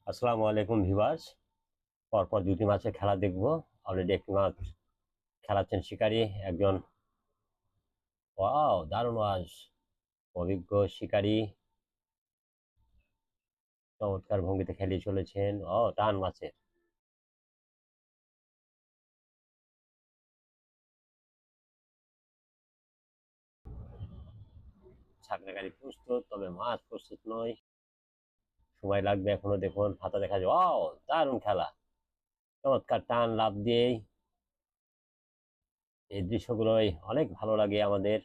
আসসালামু আলাইকুম ভিউয়ার্স। পরপর দুটি মাছের খেলা দেখব। অলরেডি একটি মাছ খেলাচ্ছেন শিকারী একজন। ওয়াও, দারুণ মাছ! অভিজ্ঞ শিকারী চমৎকার ভঙ্গিতে খেলিয়ে চলেছেন। টান মাছের ছাকনাকারী প্রস্তুত, তবে মাছ প্রস্তুত নয়। সময় লাগবে এখনো। দেখুন হাতা দেখা যায়। দারুণ খেলা! চমৎকার টান, লাফ দিয়েই এই দৃশ্যগুলোই অনেক ভালো লাগে আমাদের।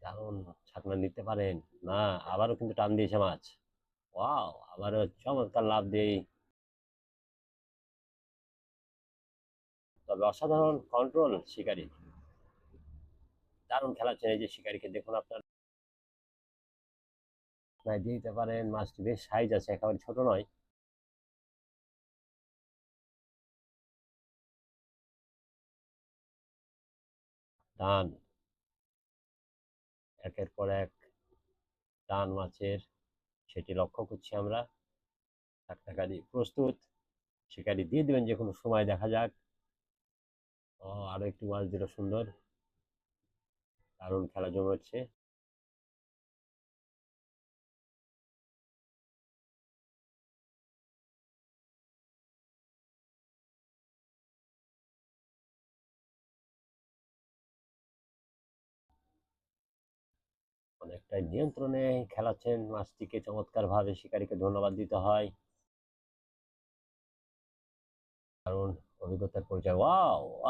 দারুণ ছাকনা নিতে পারেন না। আবারও কিন্তু টান দিয়েছে মাছ। আবারও চমৎকার লাফ দিয়ে, তবে অসাধারণ কন্ট্রোল শিকারী। দারুণ খেলাচ্ছেন এই যে শিকারীকে দেখুন আপনার। দিয়ে দিতে পারেন। মাছটি বেশ সাইজ আছে, একেবারে ছোট নয়। টান, একের পর এক টান মাছের, সেটি লক্ষ্য করছি আমরা। টাটকাকারী প্রস্তুত, শিকারী দিয়ে দিবেন যে কোনো সময়, দেখা যাক। আরো একটি মাছ দিল, সুন্দর। দারুণ খেলা জমেছে। অনেকটাই নিয়ন্ত্রণে খেলাচ্ছেন মাছটিকে চমৎকার ভাবে। শিকারীকে ধন্যবাদ দিতে হয়। কারণ অভিজ্ঞতার পরিচয়।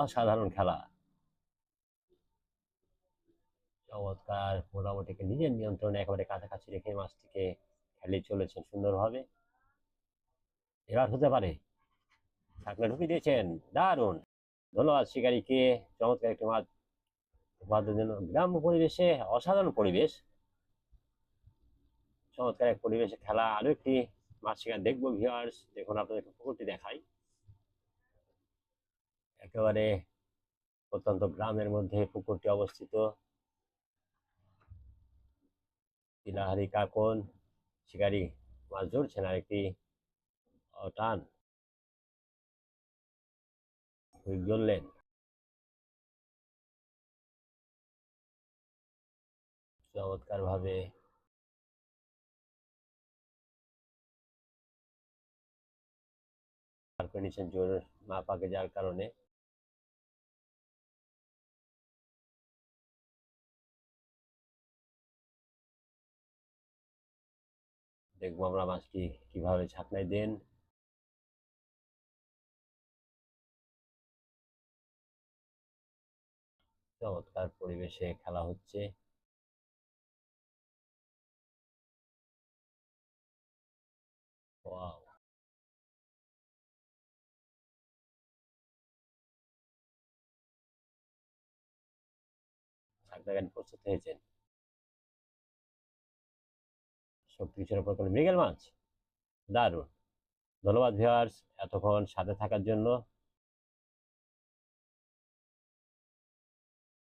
অসাধারণ খেলা! চমৎকার! মোটামুটি নিজের নিয়ন্ত্রণে একেবারে কাছাকাছি রেখে মাছটিকে খেলিয়ে চলেছেন সুন্দরভাবে। এবার হতে পারে। ঢাকনা ঢুকিয়ে দিয়েছেন। দারুণ! ধন্যবাদ শিকারীকে। চমৎকার একটি মাছ উপার্জনের জন্য। গ্রাম্য পরিবেশে অসাধারণ পরিবেশ, চমৎকার এক পরিবেশে খেলা। আরো একটি মাছ শিকার দেখবো ভিউয়ার্স। দেখুন আপনাদেরকে পুকুরটি দেখাই। একেবারে প্রত্যন্ত গ্রামের মধ্যে পুকুরটি অবস্থিত। তিলাহারি কাকন শিকারী মাছ ধরছেন। আরেকটি টান, হুইক ধরলেন। চমৎকার ভাবে পার করে নিচ্ছেন, জোর না পাকে যার কারণে। দেখবো আমরা মাছটি কিভাবে ছাকনায় দেন। চমৎকার পরিবেশে খেলা হচ্ছে। ওয়াও! ছাকনা প্রস্তুত হয়েছেন। শক্তি কিছুর উপর মৃগেল মাছ। দারুণ! ধন্যবাদ ভিউয়ার্স এতক্ষণ সাথে থাকার জন্য।